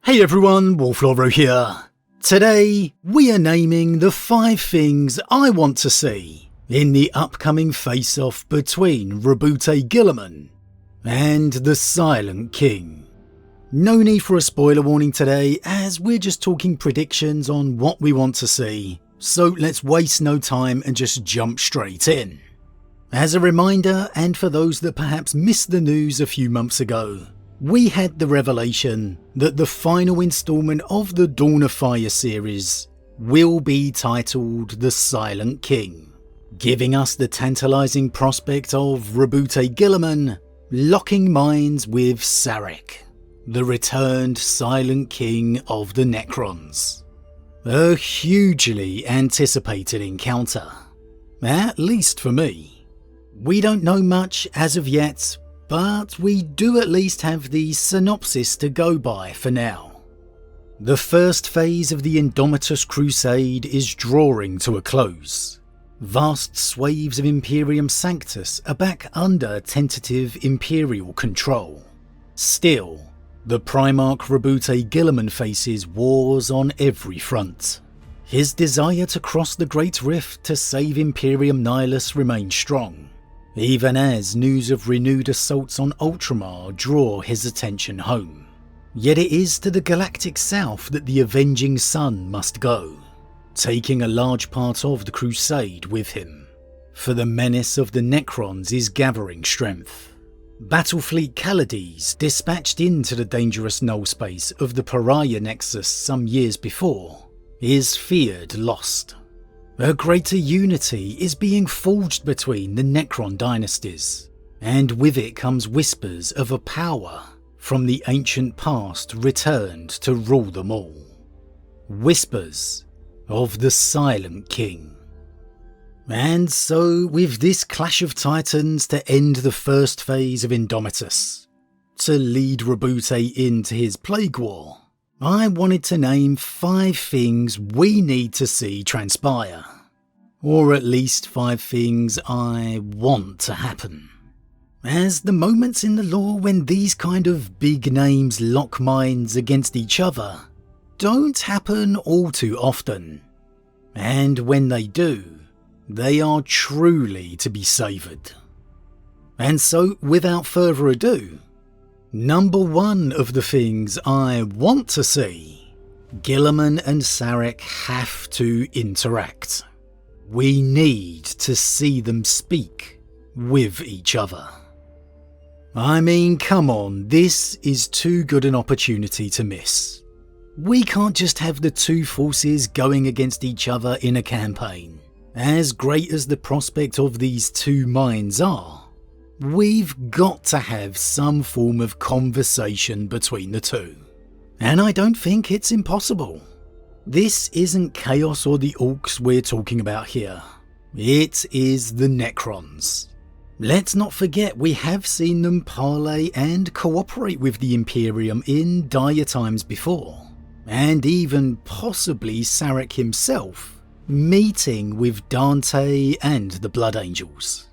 Hey everyone, Wolf Lord Rho here. Today, we are naming the 5 things I want to see in the upcoming face-off between Roboute Guilliman and the Silent King. No need for a spoiler warning today, as we're just talking predictions on what we want to see, so let's waste no time and just jump straight in. As a reminder, and for those that perhaps missed the news a few months ago, we had the revelation that the final installment of the Dawn of Fire series will be titled The Silent King, giving us the tantalising prospect of Roboute Guilliman locking minds with Szarekh, the returned Silent King of the Necrons. A hugely anticipated encounter, at least for me. We don't know much as of yet, but we do at least have the synopsis to go by for now. The first phase of the Indomitus Crusade is drawing to a close. Vast swathes of Imperium Sanctus are back under tentative Imperial control. Still, the Primarch Roboute Guilliman faces wars on every front. His desire to cross the Great Rift to save Imperium Nihilus remains strong, even as news of renewed assaults on Ultramar draw his attention home. Yet it is to the galactic south that the Avenging Sun must go, taking a large part of the crusade with him, for the menace of the Necrons is gathering strength. Battlefleet Calades, dispatched into the dangerous null space of the Pariah Nexus some years before, is feared lost. A greater unity is being forged between the Necron dynasties, and with it comes whispers of a power from the ancient past returned to rule them all. Whispers of the Silent King. And so, with this clash of titans to end the first phase of Indomitus, to lead Roboute into his Plague War, I wanted to name 5 things we need to see transpire. Or at least 5 things I want to happen. As the moments in the lore when these kind of big names lock minds against each other don't happen all too often. And when they do, they are truly to be savoured. And so, without further ado, number 1 of the things I want to see: Guilliman and Szarekh have to interact. We need to see them speak with each other. I mean, come on, this is too good an opportunity to miss. We can't just have the 2 forces going against each other in a campaign. As great as the prospect of these 2 minds are, we've got to have some form of conversation between the 2. And I don't think it's impossible. This isn't Chaos or the Orcs we're talking about here. It is the Necrons. Let's not forget we have seen them parley and cooperate with the Imperium in dire times before, and even possibly Szarekh himself meeting with Dante and the Blood Angels.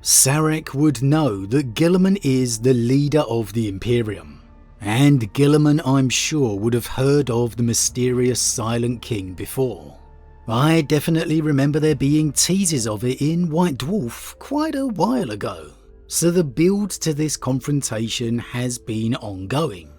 Szarekh would know that Guilliman is the leader of the Imperium, and Guilliman, I'm sure, would have heard of the mysterious Silent King before. I definitely remember there being teases of it in White Dwarf quite a while ago, so the build to this confrontation has been ongoing.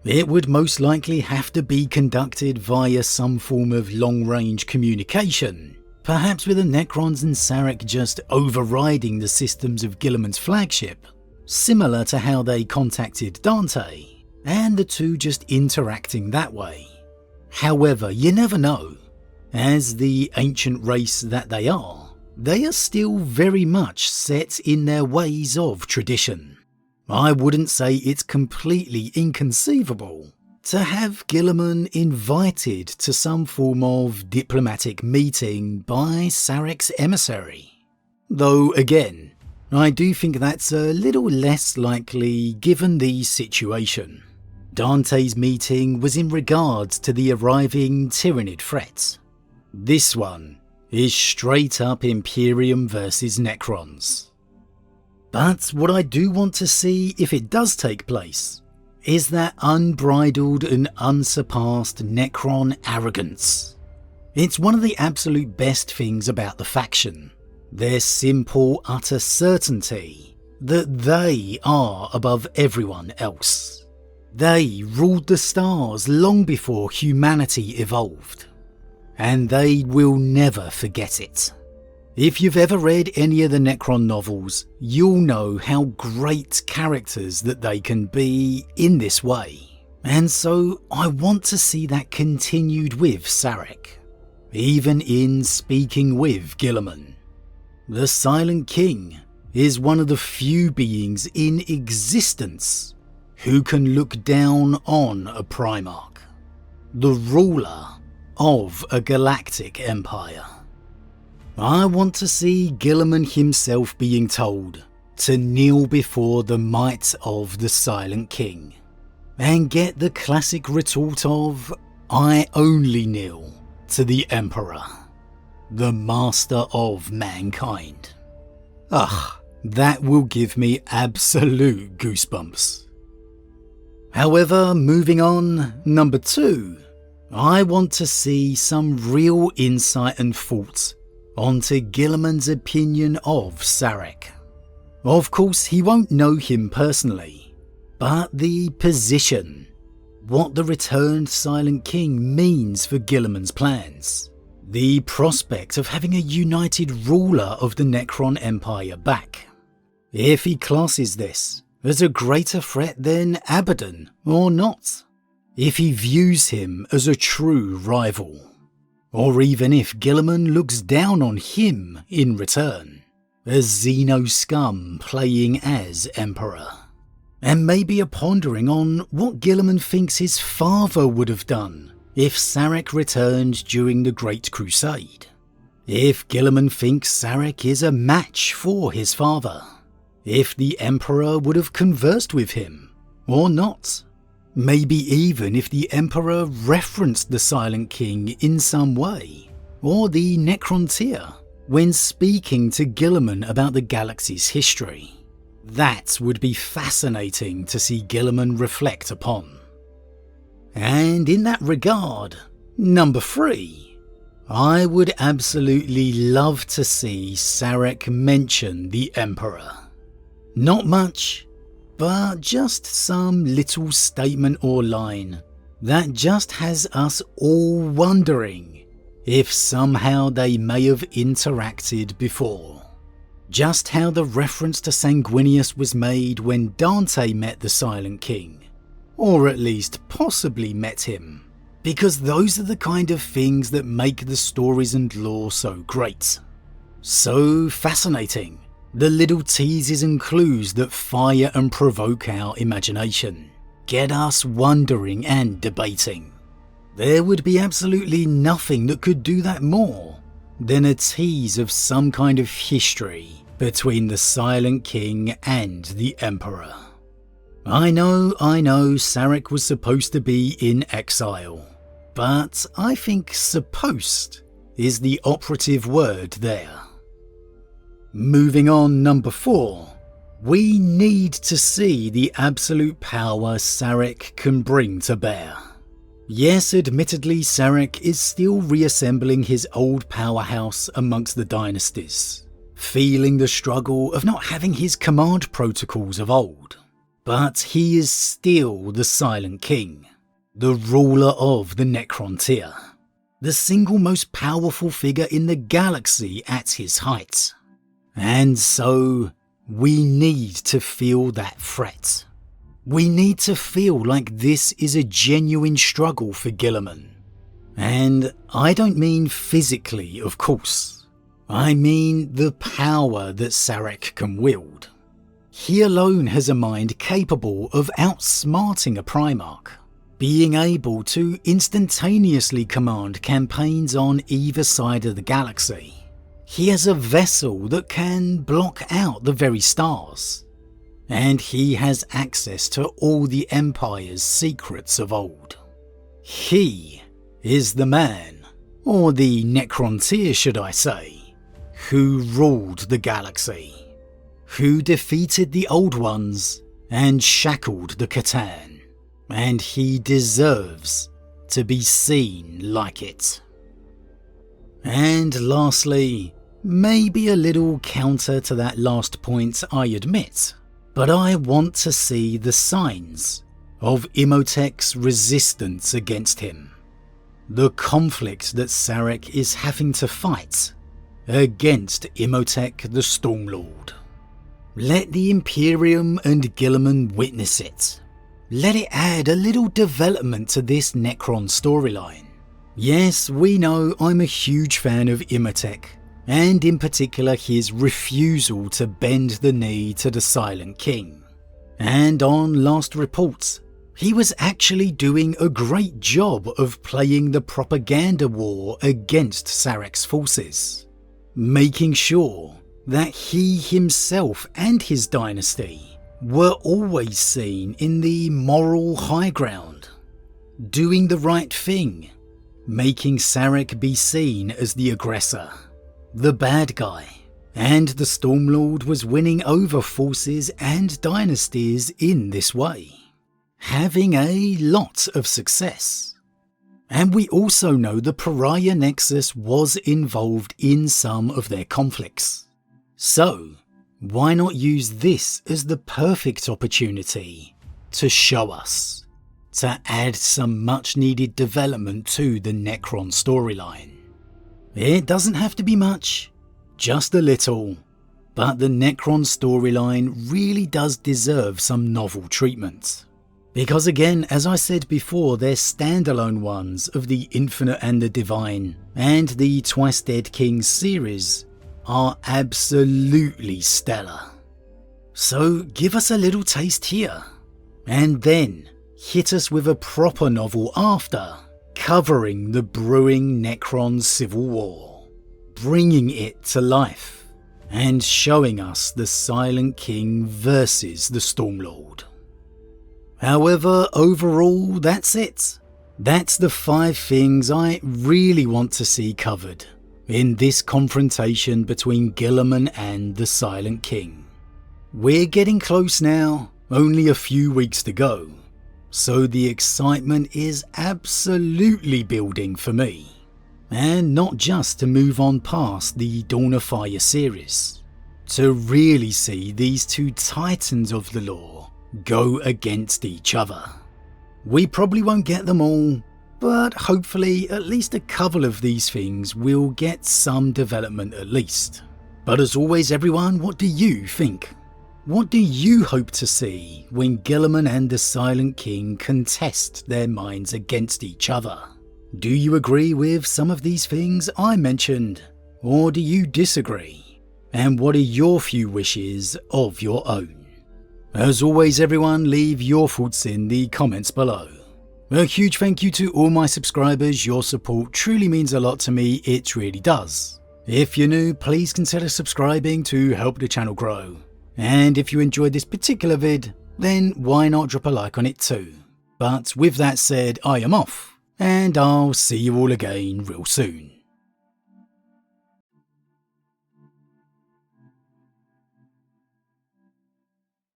It would most likely have to be conducted via some form of long-range communication, perhaps with the Necrons and Szarekh just overriding the systems of Guilliman's flagship, similar to how they contacted Dante, and the 2 just interacting that way. However, you never know. As the ancient race that they are still very much set in their ways of tradition. I wouldn't say it's completely inconceivable to have Guilliman invited to some form of diplomatic meeting by Sarekh's emissary. Though again, I do think that's a little less likely given the situation. Dante's meeting was in regards to the arriving Tyranid threat. This one is straight up Imperium versus Necrons. But what I do want to see if it does take place is that unbridled and unsurpassed Necron arrogance. It's one of the absolute best things about the faction, their simple, utter certainty that they are above everyone else. They ruled the stars long before humanity evolved, and they will never forget it. If you've ever read any of the Necron novels, you'll know how great characters that they can be in this way. And so I want to see that continued with Szarekh, even in speaking with Guilliman. The Silent King is one of the few beings in existence who can look down on a Primarch, the ruler of a galactic empire. I want to see Guilliman himself being told to kneel before the might of the Silent King, and get the classic retort of, "I only kneel to the Emperor, the master of mankind." Ugh, that will give me absolute goosebumps. However, moving on, number 2, I want to see some real insight and thought onto Guilliman's opinion of Szarekh. Of course, he won't know him personally, but the position, what the returned Silent King means for Guilliman's plans, the prospect of having a united ruler of the Necron Empire back, if he classes this as a greater threat than Abaddon or not, if he views him as a true rival, or even if Guilliman looks down on him in return, as Xeno scum playing as Emperor. And maybe a pondering on what Guilliman thinks his father would have done if Szarekh returned during the Great Crusade. If Guilliman thinks Szarekh is a match for his father. If the Emperor would have conversed with him, or not. Maybe even if the Emperor referenced the Silent King in some way, or the Necrontyr, when speaking to Guilliman about the galaxy's history. That would be fascinating to see Guilliman reflect upon. And in that regard, number 3, I would absolutely love to see Szarekh mention the Emperor. Not much, but just some little statement or line that just has us all wondering if somehow they may have interacted before. Just how the reference to Sanguinius was made when Dante met the Silent King, or at least possibly met him, because those are the kind of things that make the stories and lore so great. So fascinating. The little teases and clues that fire and provoke our imagination, get us wondering and debating. There would be absolutely nothing that could do that more than a tease of some kind of history between the Silent King and the Emperor. I know Szarekh was supposed to be in exile, but I think supposed is the operative word there. Moving on, number 4, we need to see the absolute power Szarekh can bring to bear. Yes, admittedly, Szarekh is still reassembling his old powerhouse amongst the dynasties, feeling the struggle of not having his command protocols of old. But he is still the Silent King, the ruler of the Necrontyr, the single most powerful figure in the galaxy at his height. And so, we need to feel that threat. We need to feel like this is a genuine struggle for Guilliman. And I don't mean physically, of course. I mean the power that Szarekh can wield. He alone has a mind capable of outsmarting a Primarch, being able to instantaneously command campaigns on either side of the galaxy. He has a vessel that can block out the very stars, and he has access to all the Empire's secrets of old. He is the man, or the Necrontyr should I say, who ruled the galaxy, who defeated the Old Ones and shackled the Catan, and he deserves to be seen like it. And lastly, maybe a little counter to that last point, I admit, but I want to see the signs of Imhotep's resistance against him. The conflict that Szarekh is having to fight against Imhotep the Stormlord. Let the Imperium and Guilliman witness it. Let it add a little development to this Necron storyline. Yes, we know I'm a huge fan of Imhotep, and in particular his refusal to bend the knee to the Silent King. And on last reports, he was actually doing a great job of playing the propaganda war against Sarekh's forces, making sure that he himself and his dynasty were always seen in the moral high ground, doing the right thing, making Szarekh be seen as the aggressor, the bad guy, and the Stormlord was winning over forces and dynasties in this way, having a lot of success. And we also know the Pariah Nexus was involved in some of their conflicts. So, why not use this as the perfect opportunity to show us, to add some much needed development to the Necron storyline? It doesn't have to be much, just a little, but the Necron storyline really does deserve some novel treatment. Because again, as I said before, their standalone ones of the Infinite and the Divine and the Twice Dead Kings series are absolutely stellar. So give us a little taste here, and then hit us with a proper novel after, covering the brewing Necron civil war, bringing it to life, and showing us the Silent King versus the Stormlord. However, overall, that's it. That's the 5 things I really want to see covered in this confrontation between Guilliman and the Silent King. We're getting close now, only a few weeks to go, so the excitement is absolutely building for me. And not just to move on past the Dawn of Fire series, to really see these two titans of the lore go against each other. We probably won't get them all, but hopefully at least a couple of these things will get some development at least. But as always everyone, what do you think? What do you hope to see when Guilliman and the Silent King contest their minds against each other? Do you agree with some of these things I mentioned, or do you disagree? And what are your few wishes of your own? As always everyone, leave your thoughts in the comments below. A huge thank you to all my subscribers, your support truly means a lot to me, it really does. If you're new, please consider subscribing to help the channel grow. And if you enjoyed this particular vid, then why not drop a like on it too. But with that said, I am off, and I'll see you all again real soon.